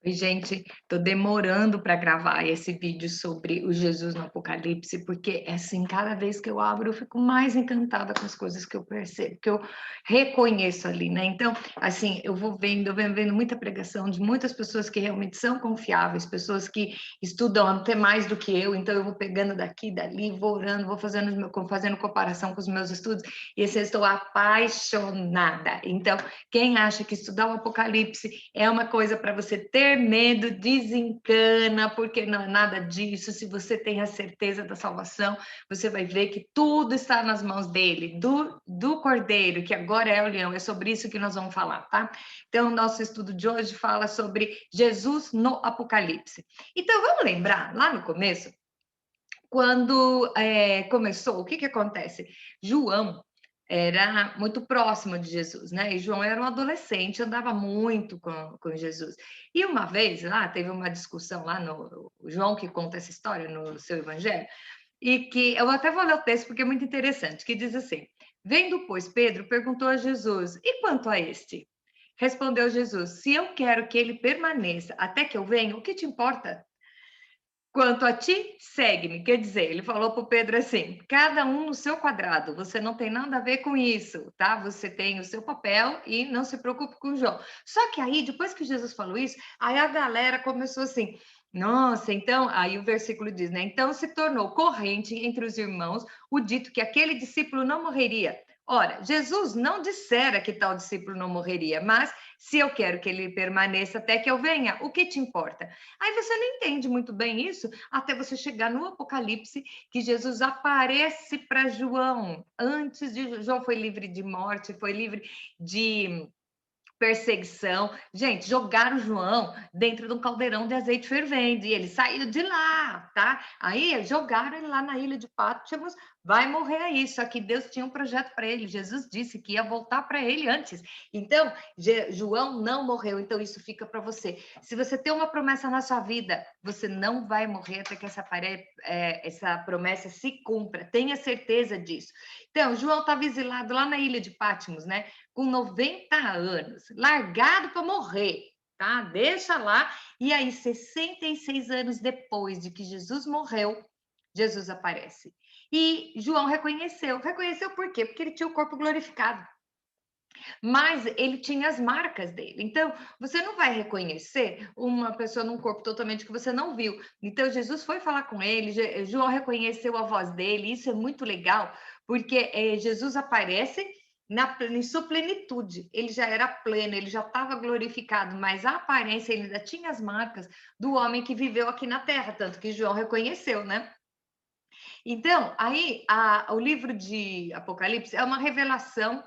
Oi, gente, tô demorando para gravar esse vídeo sobre o Jesus no Apocalipse, porque assim, cada vez que eu abro, eu fico mais encantada com as coisas que eu percebo, que eu reconheço ali, né? Então, assim, eu venho vendo muita pregação de muitas pessoas que realmente são confiáveis, pessoas que estudam até mais do que eu, então eu vou pegando daqui, dali, vou orando, vou fazendo comparação com os meus estudos, e assim, eu estou apaixonada. Então, quem acha que estudar o Apocalipse é uma coisa para você ter medo, desencana, porque não é nada disso. Se você tem a certeza da salvação, você vai ver que tudo está nas mãos dele, do Cordeiro, que agora é o leão. É sobre isso que nós vamos falar, tá? Então, o nosso estudo de hoje fala sobre Jesus no Apocalipse. Então, vamos lembrar, lá no começo, quando começou, o que que acontece? João era muito próximo de Jesus, né? E João era um adolescente, andava muito com Jesus. E uma vez lá, teve uma discussão lá no o João que conta essa história no seu evangelho, e que eu até vou ler o texto porque é muito interessante, que diz assim: Vendo, pois, Pedro perguntou a Jesus: E quanto a este? Respondeu Jesus: Se eu quero que ele permaneça até que eu venha, o que te importa? Quanto a ti, segue-me. Quer dizer, ele falou para o Pedro assim: cada um no seu quadrado, você não tem nada a ver com isso, tá? Você tem o seu papel e não se preocupe com o João. Só que aí, depois que Jesus falou isso, aí a galera começou assim. Nossa, então, aí o versículo diz, né? Então se tornou corrente entre os irmãos o dito que aquele discípulo não morreria. Ora, Jesus não dissera que tal discípulo não morreria, mas se eu quero que ele permaneça até que eu venha, o que te importa? Aí você não entende muito bem isso até você chegar no Apocalipse, que Jesus aparece para João. Antes de João foi livre de morte, foi livre de perseguição. Gente, jogaram João dentro de um caldeirão de azeite fervendo e ele saiu de lá, tá? Aí jogaram ele lá na ilha de Patmos, vai morrer aí. Só que Deus tinha um projeto para ele. Jesus disse que ia voltar para ele antes. Então, João não morreu. Então, isso fica para você. Se você tem uma promessa na sua vida, você não vai morrer até que essa promessa se cumpra. Tenha certeza disso. Então, João estava exilado lá na ilha de Patmos, né? Com 90 anos, largado para morrer, tá? Deixa lá. E aí, 66 anos depois de que Jesus morreu, Jesus aparece. E João reconheceu. Reconheceu por quê? Porque ele tinha o corpo glorificado. Mas ele tinha as marcas dele. Então, você não vai reconhecer uma pessoa num corpo totalmente que você não viu. Então, Jesus foi falar com ele, João reconheceu a voz dele. Isso é muito legal, porque Jesus aparece em sua plenitude. Ele já era pleno, ele já estava glorificado, mas a aparência, ele ainda tinha as marcas do homem que viveu aqui na terra, tanto que João reconheceu, né? Então, aí, o livro de Apocalipse é uma revelação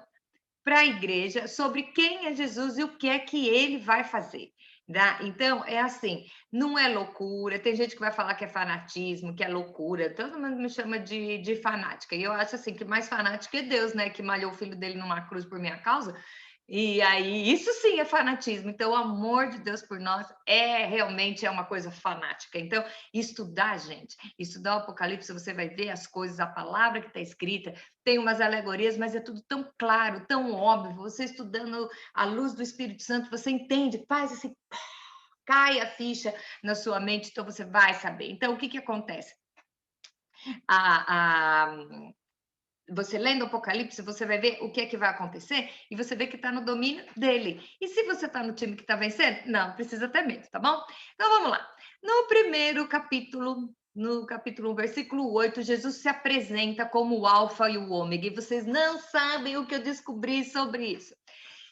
para a igreja sobre quem é Jesus e o que é que ele vai fazer. Tá? Então, é assim, não é loucura. Tem gente que vai falar que é fanatismo, que é loucura. Todo mundo me chama de fanática. E eu acho assim que mais fanático é Deus, né? Que malhou o filho dele numa cruz por minha causa. E aí, isso sim é fanatismo. Então, o amor de Deus por nós realmente uma coisa fanática. Então, estudar, gente, estudar o Apocalipse, você vai ver as coisas, a palavra que está escrita, tem umas alegorias, mas é tudo tão claro, tão óbvio. Você estudando a luz do Espírito Santo, você entende, faz esse cai a ficha na sua mente, então você vai saber. Então, o que que acontece? A, a, você lendo o Apocalipse, você vai ver o que é que vai acontecer e você vê que está no domínio dele. E se você está no time que está vencendo, não precisa ter medo, tá bom? Então vamos lá. No primeiro capítulo, no capítulo 1, versículo 8, Jesus se apresenta como o Alfa e o Ômega. E vocês não sabem o que eu descobri sobre isso.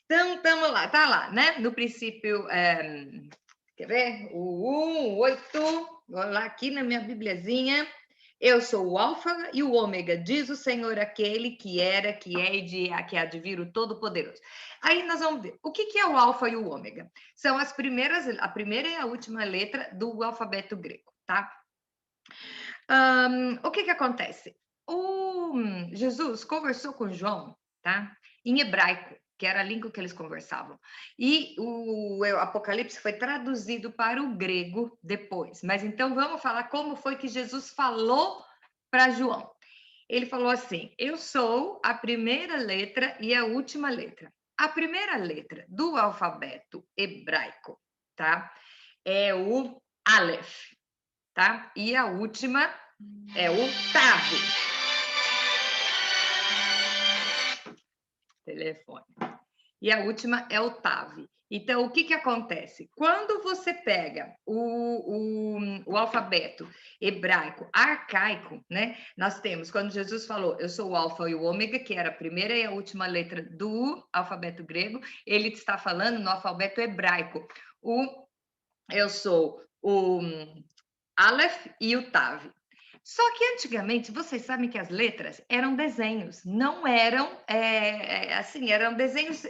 Então, estamos lá, tá lá, né? No princípio, quer ver? O 1, 8, vou lá aqui na minha bibliazinha. Eu sou o Alfa e o Ômega, diz o Senhor aquele que era, que é e que há de vir o Todo-Poderoso. Aí nós vamos ver. O que é o Alfa e o Ômega? São a primeira e a última letra do alfabeto grego, tá? O que acontece? O Jesus conversou com João, tá? Em hebraico, que era a língua que eles conversavam. E o Apocalipse foi traduzido para o grego depois. Mas então vamos falar como foi que Jesus falou para João. Ele falou assim: Eu sou a primeira letra e a última letra. A primeira letra do alfabeto hebraico, tá? é o Aleph, tá? E a última é o Tav. Telefone. E a última é o Tav. Então, o que, que acontece? Quando você pega o alfabeto hebraico arcaico, né? Nós temos, quando Jesus falou, eu sou o alfa e o ômega, que era a primeira e a última letra do alfabeto grego, ele está falando no alfabeto hebraico. Eu sou o Aleph e o Tav. Só que antigamente, vocês sabem que as letras eram desenhos, não eram assim, eram desenhos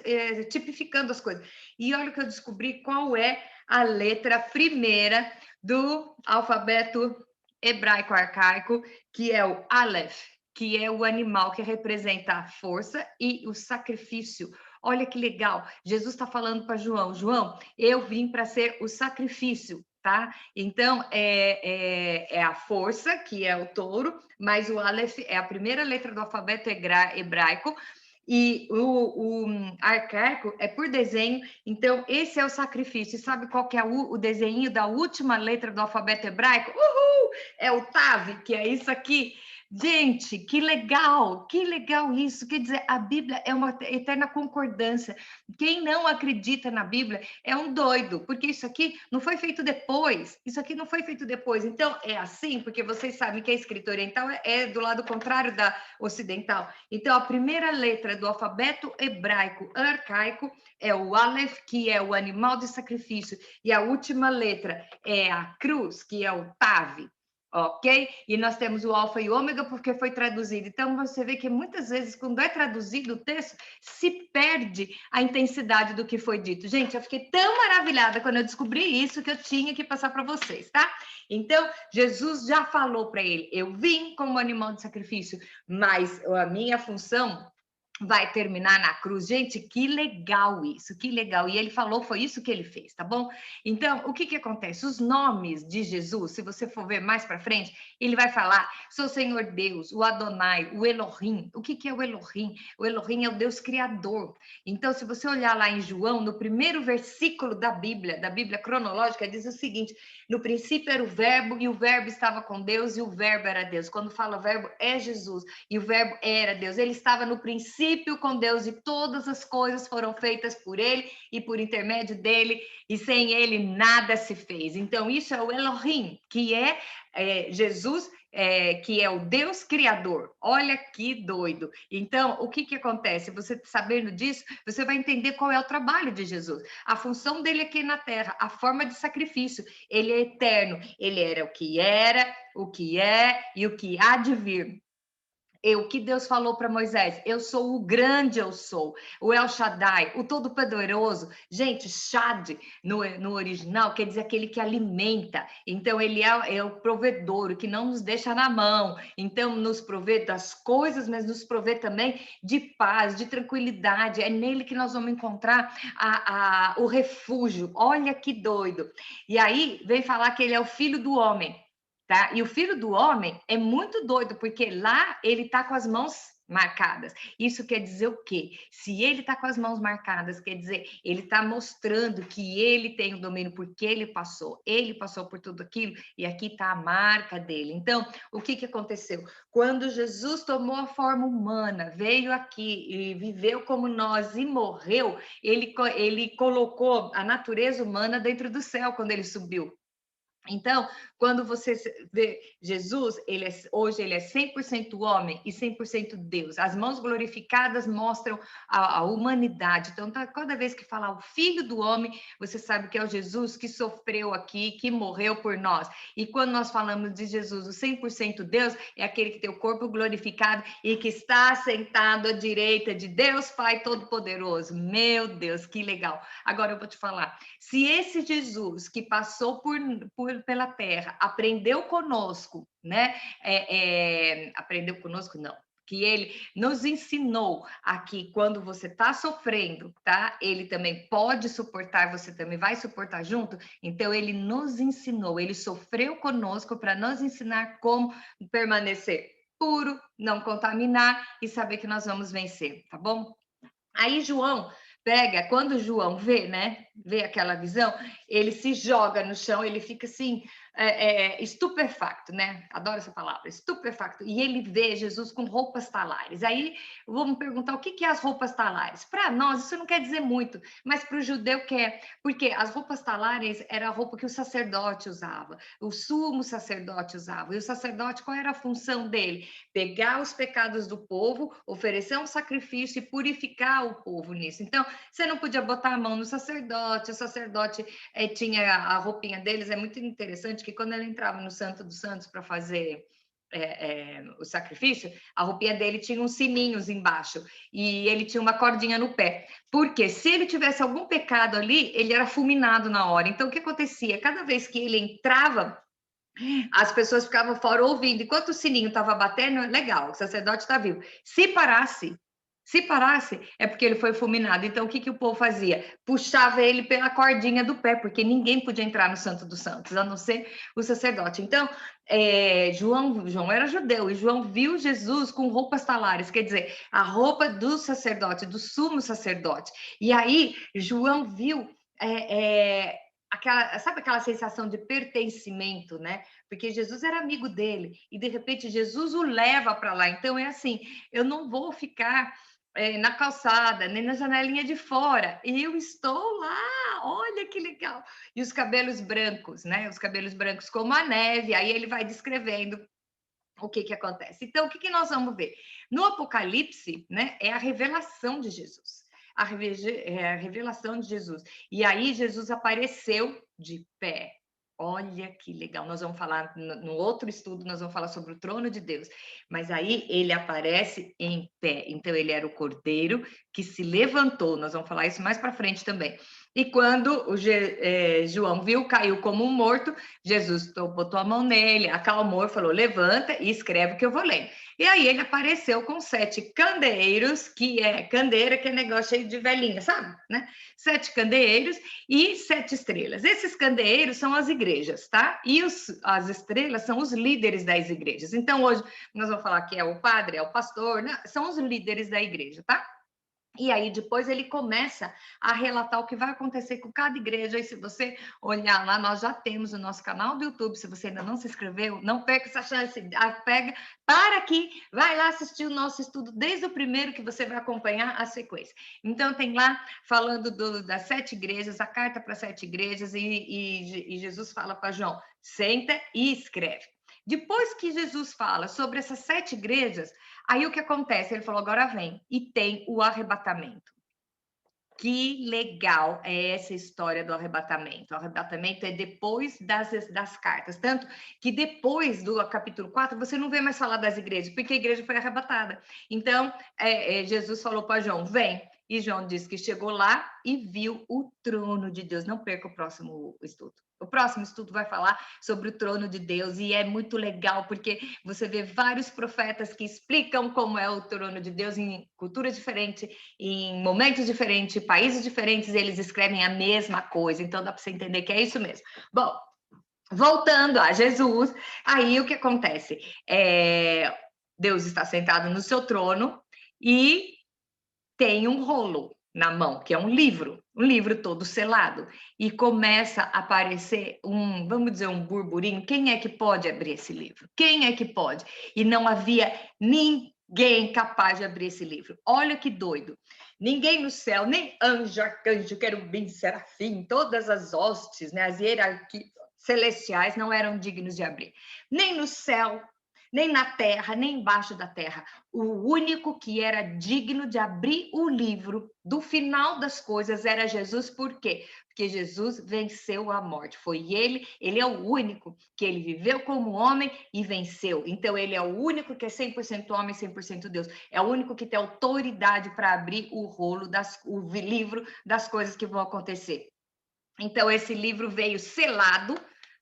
tipificando as coisas. E olha que eu descobri qual é a letra primeira do alfabeto hebraico arcaico, que é o Aleph, que é o animal que representa a força e o sacrifício. Olha que legal, Jesus está falando para João, João, eu vim para ser o sacrifício, tá? Então, é a força, que é o touro, mas o Aleph é a primeira letra do alfabeto hebraico, e o arcaico é por desenho, então esse é o sacrifício. E sabe qual que é o desenho da última letra do alfabeto hebraico? Uhul! É o Tav, que é isso aqui. Gente, que legal isso. Quer dizer, a Bíblia é uma eterna concordância. Quem não acredita na Bíblia é um doido, porque isso aqui não foi feito depois. Isso aqui não foi feito depois. Então, é assim, porque vocês sabem que a escrita oriental é do lado contrário da ocidental. Então, a primeira letra do alfabeto hebraico arcaico é o Aleph, que é o animal de sacrifício, e a última letra é a cruz, que é o Tav. Ok? E nós temos o alfa e o ômega porque foi traduzido. Então, você vê que muitas vezes, quando é traduzido o texto, se perde a intensidade do que foi dito. Gente, eu fiquei tão maravilhada quando eu descobri isso que eu tinha que passar para vocês, tá? Então, Jesus já falou para ele: eu vim como animal de sacrifício, mas a minha função vai terminar na cruz. Gente, que legal isso, que legal. E ele falou, foi isso que ele fez, tá bom? Então, o que que acontece? Os nomes de Jesus, se você for ver mais para frente, ele vai falar, sou o Senhor Deus, o Adonai, o Elohim. O que que é o Elohim? O Elohim é o Deus criador. Então, se você olhar lá em João, no primeiro versículo da Bíblia cronológica, diz o seguinte, no princípio era o verbo, e o verbo estava com Deus, e o verbo era Deus. Quando fala verbo, é Jesus, e o verbo era Deus. Ele estava no princípio com Deus, e todas as coisas foram feitas por ele, e por intermédio dele, e sem ele nada se fez. Então, isso é o Elohim, que é Jesus, que é o Deus Criador. Olha que doido. Então, o que que acontece? Você sabendo disso, você vai entender qual é o trabalho de Jesus. A função dele aqui na Terra, a forma de sacrifício. Ele é eterno. Ele era, o que é e o que há de vir. O que Deus falou para Moisés, eu sou o grande eu sou, o El Shaddai, o Todo-Poderoso. Gente, Shad no original quer dizer aquele que alimenta. Então, ele é o provedor, o que não nos deixa na mão. Então, nos provê das coisas, mas nos provê também de paz, de tranquilidade. É nele que nós vamos encontrar o refúgio. Olha que doido. E aí, vem falar que ele é o filho do homem. Tá? E o filho do homem é muito doido, porque lá ele está com as mãos marcadas. Isso quer dizer o quê? Se ele está com as mãos marcadas, quer dizer, ele está mostrando que ele tem o domínio, porque ele passou por tudo aquilo, e aqui está a marca dele. Então, o que que aconteceu? Quando Jesus tomou a forma humana, veio aqui e viveu como nós e morreu, ele colocou a natureza humana dentro do céu quando ele subiu. Então, quando você vê Jesus, hoje ele é 100% homem e 100% Deus. As mãos glorificadas mostram a humanidade. Então, cada vez que falar o Filho do Homem, você sabe que é o Jesus que sofreu aqui, que morreu por nós. E quando nós falamos de Jesus, o 100% Deus, é aquele que tem o corpo glorificado e que está sentado à direita de Deus Pai Todo-Poderoso. Meu Deus, que legal. Agora eu vou te falar, se esse Jesus que passou pela terra aprendeu conosco, né? Aprendeu conosco, não. Que ele nos ensinou aqui, quando você está sofrendo, tá? Ele também pode suportar, você também vai suportar junto. Então, ele nos ensinou, ele sofreu conosco para nos ensinar como permanecer puro, não contaminar e saber que nós vamos vencer, tá bom? Aí, João pega, quando João vê, né? Vê aquela visão, ele se joga no chão, ele fica assim, estupefacto, né? Adoro essa palavra, estupefacto. E ele vê Jesus com roupas talares. Aí vamos perguntar o que é as roupas talares? Para nós, isso não quer dizer muito, mas para o judeu quer, porque as roupas talares era a roupa que o sacerdote usava, o sumo sacerdote usava. E o sacerdote, qual era a função dele? Pegar os pecados do povo, oferecer um sacrifício e purificar o povo nisso. Então, você não podia botar a mão no sacerdote, o sacerdote tinha a roupinha deles, é muito interessante que quando ele entrava no Santo dos Santos para fazer o sacrifício, a roupinha dele tinha uns sininhos embaixo e ele tinha uma cordinha no pé, porque se ele tivesse algum pecado ali, ele era fulminado na hora. Então, o que acontecia? Cada vez que ele entrava, as pessoas ficavam fora ouvindo. Enquanto o sininho estava batendo, legal, o sacerdote está vivo. Se parasse, é porque ele foi fulminado. Então, o que o povo fazia? Puxava ele pela cordinha do pé, porque ninguém podia entrar no Santo dos Santos, a não ser o sacerdote. Então, João era judeu, e João viu Jesus com roupas talares, quer dizer, a roupa do sacerdote, do sumo sacerdote. E aí, João viu... sabe aquela sensação de pertencimento, né? Porque Jesus era amigo dele e de repente Jesus o leva para lá. Então é assim, eu não vou ficar na calçada, nem na janelinha de fora. E eu estou lá, olha que legal. E os cabelos brancos, né? Os cabelos brancos como a neve. Aí ele vai descrevendo o que acontece. Então, o que nós vamos ver? No Apocalipse, né? É a revelação de Jesus. A revelação de Jesus. E aí Jesus apareceu de pé. Olha que legal. Nós vamos falar no outro estudo, nós vamos falar sobre o trono de Deus. Mas aí ele aparece em pé. Então ele era o cordeiro que se levantou. Nós vamos falar isso mais para frente também. E quando João viu, caiu como um morto, Jesus botou a mão nele, acalmou e falou: levanta e escreve o que eu vou ler. E aí ele apareceu com 7 candeeiros, que é candeeira, que é negócio cheio de velhinha, sabe? Né? 7 candeeiros e 7 estrelas. Esses candeeiros são as igrejas, tá? E as estrelas são os líderes das igrejas. Então hoje nós vamos falar que é o padre, é o pastor, né? São os líderes da igreja, tá? E aí depois ele começa a relatar o que vai acontecer com cada igreja. E se você olhar lá, nós já temos o nosso canal do YouTube. Se você ainda não se inscreveu, não perca essa chance. Para aqui, vai lá assistir o nosso estudo desde o primeiro, que você vai acompanhar a sequência. Então tem lá falando das 7 igrejas, a carta para 7 igrejas, e Jesus fala para João: senta e escreve. Depois que Jesus fala sobre essas 7 igrejas, aí o que acontece? Ele falou: agora vem. E tem o arrebatamento. Que legal é essa história do arrebatamento. O arrebatamento é depois das cartas. Tanto que depois do capítulo 4, você não vê mais falar das igrejas, porque a igreja foi arrebatada. Então, Jesus falou para João: vem. E João disse que chegou lá e viu o trono de Deus. Não perca o próximo estudo. O próximo estudo vai falar sobre o trono de Deus, e é muito legal, porque você vê vários profetas que explicam como é o trono de Deus em culturas diferentes, em momentos diferentes, países diferentes, eles escrevem a mesma coisa. Então dá para você entender que é isso mesmo. Bom, voltando a Jesus, aí o que acontece? Deus está sentado no seu trono e tem um rolo na mão, que é um livro todo selado, e começa a aparecer vamos dizer, um burburinho. Quem é que pode abrir esse livro? Quem é que pode? E não havia ninguém capaz de abrir esse livro. Olha que doido. Ninguém no céu, nem anjo, arcanjo, querubim, serafim, todas as hostes, né, as hierarquias celestiais não eram dignos de abrir. Nem no céu, nem na terra, nem embaixo da terra. O único que era digno de abrir o livro do final das coisas era Jesus. Por quê? Porque Jesus venceu a morte. Foi ele é o único que ele viveu como homem e venceu. Então, ele é o único que é 100% homem, 100% Deus. É o único que tem autoridade para abrir o livro das coisas que vão acontecer. Então, esse livro veio selado,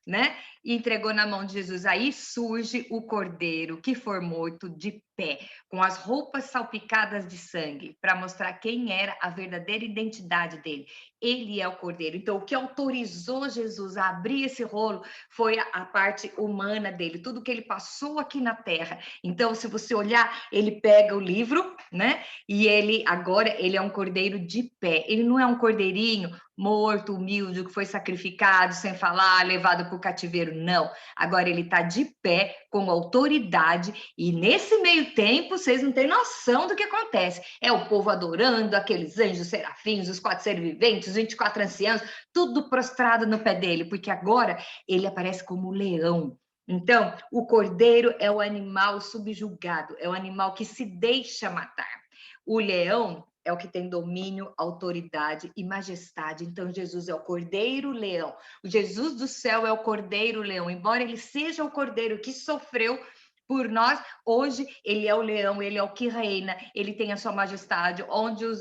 né? E entregou na mão de Jesus. Aí surge o cordeiro que foi morto de pé, com as roupas salpicadas de sangue, para mostrar quem era a verdadeira identidade dele. Ele é o cordeiro. Então, o que autorizou Jesus a abrir esse rolo foi a parte humana dele, tudo que ele passou aqui na terra. Então, se você olhar, ele pega o livro, né? E ele agora ele é um cordeiro de pé. Ele não é um cordeirinho morto, humilde, que foi sacrificado sem falar, levado para o cativeiro. Não. Agora ele está de pé, com autoridade, e nesse meio tempo, vocês não têm noção do que acontece. É o povo adorando, aqueles anjos, serafins, os 4 seres viventes, os 24 anciãos, tudo prostrado no pé dele, porque agora ele aparece como leão. Então, o cordeiro é o animal subjugado, é o animal que se deixa matar. O leão é o que tem domínio, autoridade e majestade. Então, Jesus é o cordeiro-leão. O Jesus do céu é o cordeiro-leão. Embora ele seja o cordeiro que sofreu por nós, hoje ele é o leão, ele é o que reina, ele tem a sua majestade, onde os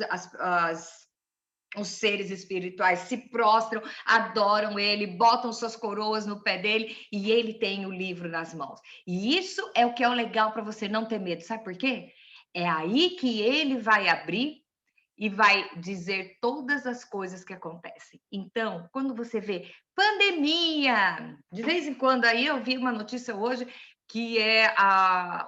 seres espirituais se prostram, adoram ele, botam suas coroas no pé dele e ele tem o livro nas mãos. E isso é o que é o legal para você não ter medo. Sabe por quê? É aí que ele vai abrir e vai dizer todas as coisas que acontecem. Então, quando você vê pandemia, de vez em quando aí eu vi uma notícia hoje que é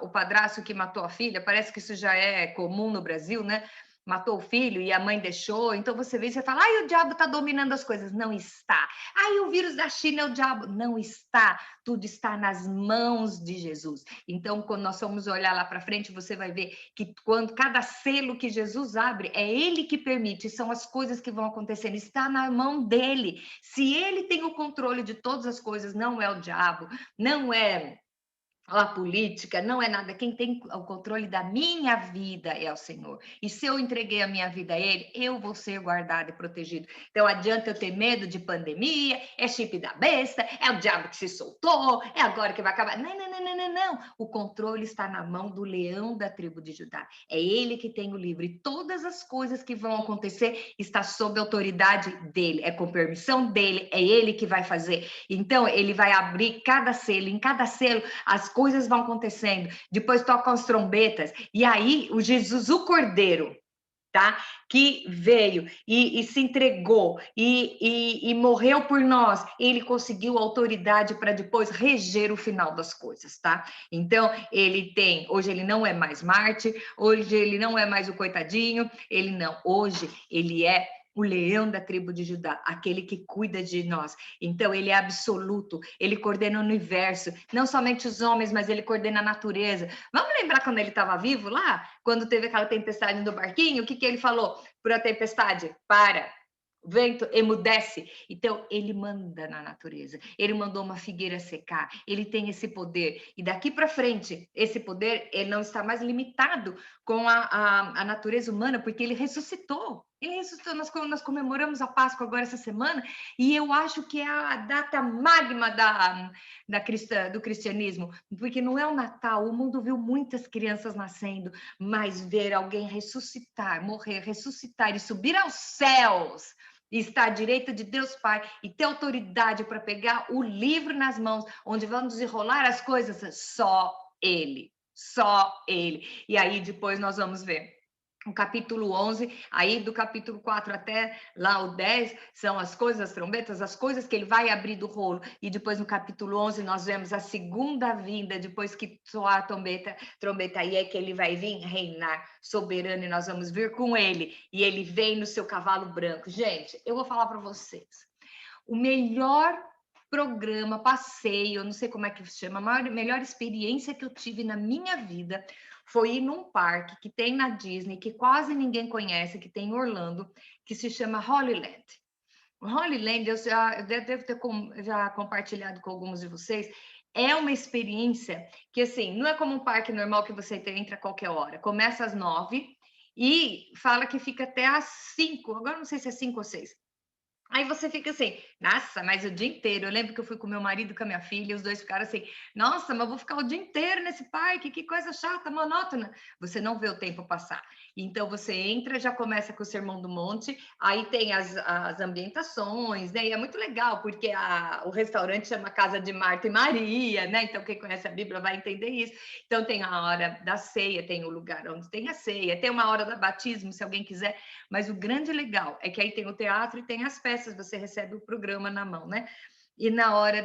o padrasto que matou a filha, parece que isso já é comum no Brasil, né? Matou o filho e a mãe deixou, então você vê e você fala, ai, o diabo está dominando as coisas. Não está. Ai, o vírus da China é o diabo. Não está. Tudo está nas mãos de Jesus. Então, quando nós vamos olhar lá para frente, você vai ver que quando cada selo que Jesus abre, é ele que permite, são as coisas que vão acontecendo, está na mão dele. Se ele tem o controle de todas as coisas, não é o diabo, não é a política, não é nada. Quem tem o controle da minha vida é o Senhor. E se eu entreguei a minha vida a Ele, eu vou ser guardado e protegido. Então, adianta eu ter medo de pandemia, é chip da besta, é o diabo que se soltou, é agora que vai acabar. Não, não, não, não, não, não. O controle está na mão do leão da tribo de Judá. É ele que tem o livro. E todas as coisas que vão acontecer está sob a autoridade dele. É com permissão dele, é ele que vai fazer. Então, ele vai abrir cada selo. Em cada selo, as coisas vão acontecendo, depois tocam as trombetas, e aí o Jesus, o Cordeiro, tá? Que veio e se entregou e morreu por nós, ele conseguiu autoridade para depois reger o final das coisas, tá? Então, hoje ele não é mais Marte, hoje ele não é mais o coitadinho, ele não, hoje ele é o leão da tribo de Judá, aquele que cuida de nós. Então, ele é absoluto, ele coordena o universo, não somente os homens, mas ele coordena a natureza. Vamos lembrar quando ele estava vivo lá? Quando teve aquela tempestade no barquinho, o que ele falou para a tempestade? Para, o vento emudece. Então, ele manda na natureza. Ele mandou uma figueira secar. Ele tem esse poder. E daqui para frente, esse poder ele não está mais limitado com a natureza humana, porque ele ressuscitou. Ele ressuscitou. Nós comemoramos a Páscoa agora essa semana, e eu acho que é a data magma do cristianismo, porque não é o Natal. O mundo viu muitas crianças nascendo, mas ver alguém ressuscitar, morrer, ressuscitar e subir aos céus e estar à direita de Deus Pai e ter autoridade para pegar o livro nas mãos, onde vamos desenrolar as coisas, só Ele, só Ele. E aí depois nós vamos ver o capítulo 11, aí do capítulo 4 até lá o 10, são as coisas, as trombetas, as coisas que ele vai abrir do rolo, e depois no capítulo 11 nós vemos a segunda vinda, depois que soar a trombeta, aí é que ele vai vir reinar soberano, e nós vamos vir com ele, e ele vem no seu cavalo branco. Gente, eu vou falar para vocês, o melhor programa, passeio, eu não sei como é que se chama, a melhor experiência que eu tive na minha vida foi ir num parque que tem na Disney, que quase ninguém conhece, que tem em Orlando, que se chama Holyland. O Holyland, eu devo ter já compartilhado com alguns de vocês, é uma experiência que, assim, não é como um parque normal que você entra a qualquer hora. Começa às 9 e fala que fica até às 5, agora não sei se é 5 ou 6. Aí você fica assim, nossa, mas o dia inteiro. Eu lembro que eu fui com meu marido e com a minha filha, e os dois ficaram assim, nossa, mas eu vou ficar o dia inteiro nesse parque, que coisa chata, monótona. Você não vê o tempo passar. Então você entra, já começa com o Sermão do Monte, aí tem as ambientações, né? E é muito legal, porque o restaurante chama Casa de Marta e Maria, né? Então quem conhece a Bíblia vai entender isso. Então tem a hora da ceia, tem o lugar onde tem a ceia, tem uma hora do batismo, se alguém quiser. Mas o grande legal é que aí tem o teatro e tem as peças, você recebe o programa na mão, né? E na hora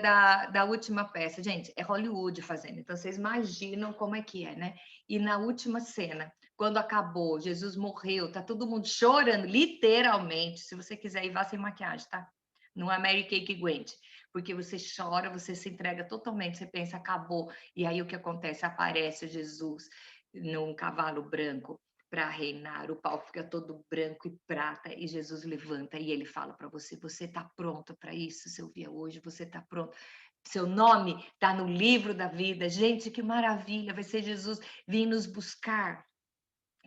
da última peça, gente, é Hollywood fazendo, então vocês imaginam como é que é, né? E na última cena, quando acabou, Jesus morreu, tá todo mundo chorando, literalmente. Se você quiser ir, vá sem maquiagem, tá? Não é Mary Kay que aguente, porque você chora, você se entrega totalmente, você pensa, acabou. E aí o que acontece? Aparece Jesus num cavalo branco para reinar, o palco fica todo branco e prata, e Jesus levanta e ele fala para você: você está pronto para isso, seu dia hoje, você está pronto. Seu nome está no livro da vida. Gente, que maravilha! Vai ser Jesus vir nos buscar,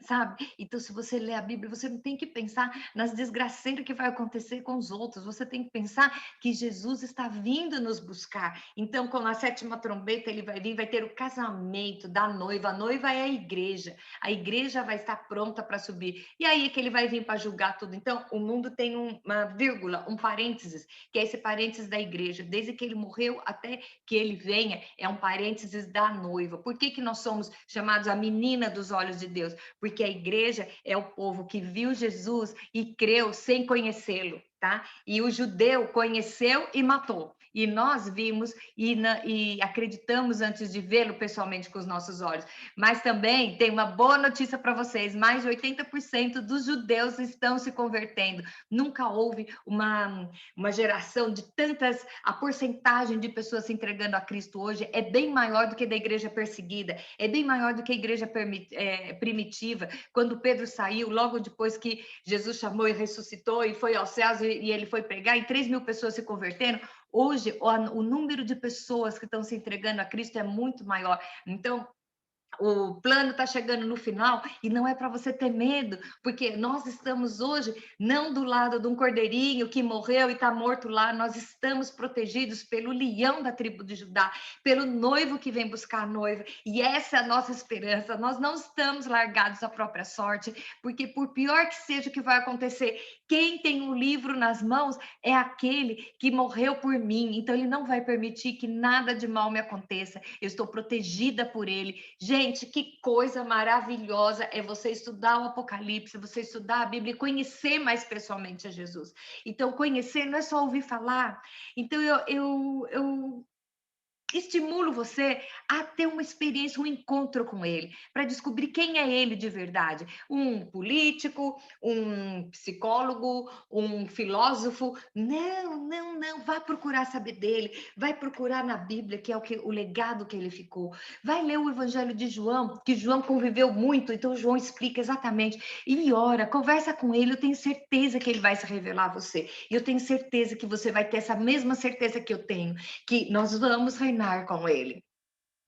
sabe? Então, se você lê a Bíblia, você não tem que pensar nas desgraceiras que vai acontecer com os outros, você tem que pensar que Jesus está vindo nos buscar. Então, com a sétima trombeta, ele vai vir, vai ter o casamento da noiva, a noiva é a igreja vai estar pronta para subir, e aí é que ele vai vir para julgar tudo. Então, o mundo tem uma vírgula, um parênteses, que é esse parênteses da igreja, desde que ele morreu até que ele venha, é um parênteses da noiva. Por que nós somos chamados a menina dos olhos de Deus? Porque a igreja é o povo que viu Jesus e creu sem conhecê-lo, tá? E o judeu conheceu e matou. E nós vimos e acreditamos antes de vê-lo pessoalmente com os nossos olhos. Mas também tem uma boa notícia para vocês: mais de 80% dos judeus estão se convertendo. Nunca houve uma geração de tantas. A porcentagem de pessoas se entregando a Cristo hoje é bem maior do que da igreja perseguida, é bem maior do que a igreja primitiva. Quando Pedro saiu, logo depois que Jesus chamou e ressuscitou e foi aos céus e ele foi pregar, e 3.000 pessoas se converteram. Hoje, o número de pessoas que estão se entregando a Cristo é muito maior. Então, o plano está chegando no final e não é para você ter medo, porque nós estamos hoje não do lado de um cordeirinho que morreu e está morto lá, nós estamos protegidos pelo leão da tribo de Judá, pelo noivo que vem buscar a noiva, e essa é a nossa esperança. Nós não estamos largados à própria sorte, porque por pior que seja o que vai acontecer, quem tem um livro nas mãos é aquele que morreu por mim, então ele não vai permitir que nada de mal me aconteça, eu estou protegida por ele. Gente, que coisa maravilhosa é você estudar o Apocalipse, você estudar a Bíblia e conhecer mais pessoalmente a Jesus. Então, conhecer não é só ouvir falar. Então, eu estimulo você a ter uma experiência, um encontro com ele, para descobrir quem é ele de verdade. Um político, um psicólogo, um filósofo. Não, não, não. Vá procurar saber dele. Vai procurar na Bíblia, que é o legado que ele ficou. Vai ler o Evangelho de João, que João conviveu muito, então João explica exatamente. E ora, conversa com ele, eu tenho certeza que ele vai se revelar a você. E eu tenho certeza que você vai ter essa mesma certeza que eu tenho, que nós vamos reinar com ele.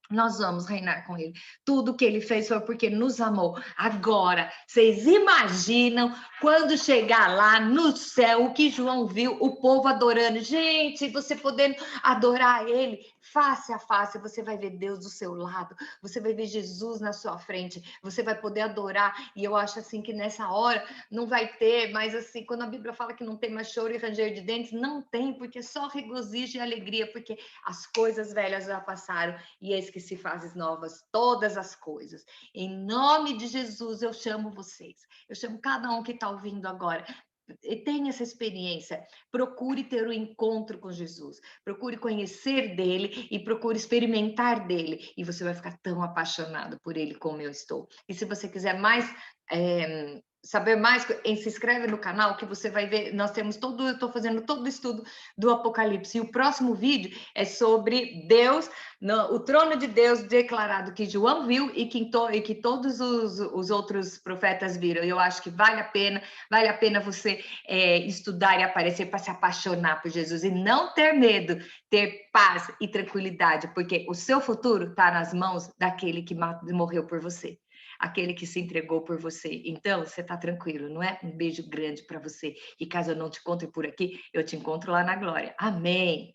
Nós vamos reinar com ele. Tudo que ele fez foi porque nos amou. Agora, vocês imaginam quando chegar lá no céu, o que João viu, o povo adorando. Gente, você podendo adorar ele face a face, você vai ver Deus do seu lado, você vai ver Jesus na sua frente, você vai poder adorar. E eu acho assim que nessa hora não vai ter, mas assim, quando a Bíblia fala que não tem mais choro e ranger de dentes, não tem, porque só regozijo e alegria, porque as coisas velhas já passaram e eis que se fazem novas todas as coisas. Em nome de Jesus, eu chamo vocês, eu chamo cada um que está ouvindo agora. Tenha essa experiência, procure ter um encontro com Jesus, procure conhecer dele e procure experimentar dele, e você vai ficar tão apaixonado por ele como eu estou. E se você quiser mais saber mais, se inscreve no canal que você vai ver, nós temos eu estou fazendo todo o estudo do Apocalipse, e o próximo vídeo é sobre Deus, o trono de Deus declarado que João viu e que todos os outros profetas viram. Eu acho que vale a pena você estudar e aparecer para se apaixonar por Jesus e não ter medo, ter paz e tranquilidade, porque o seu futuro está nas mãos daquele que morreu por você, aquele que se entregou por você. Então, você está tranquilo, não é? Um beijo grande para você. E caso eu não te encontre por aqui, eu te encontro lá na glória. Amém!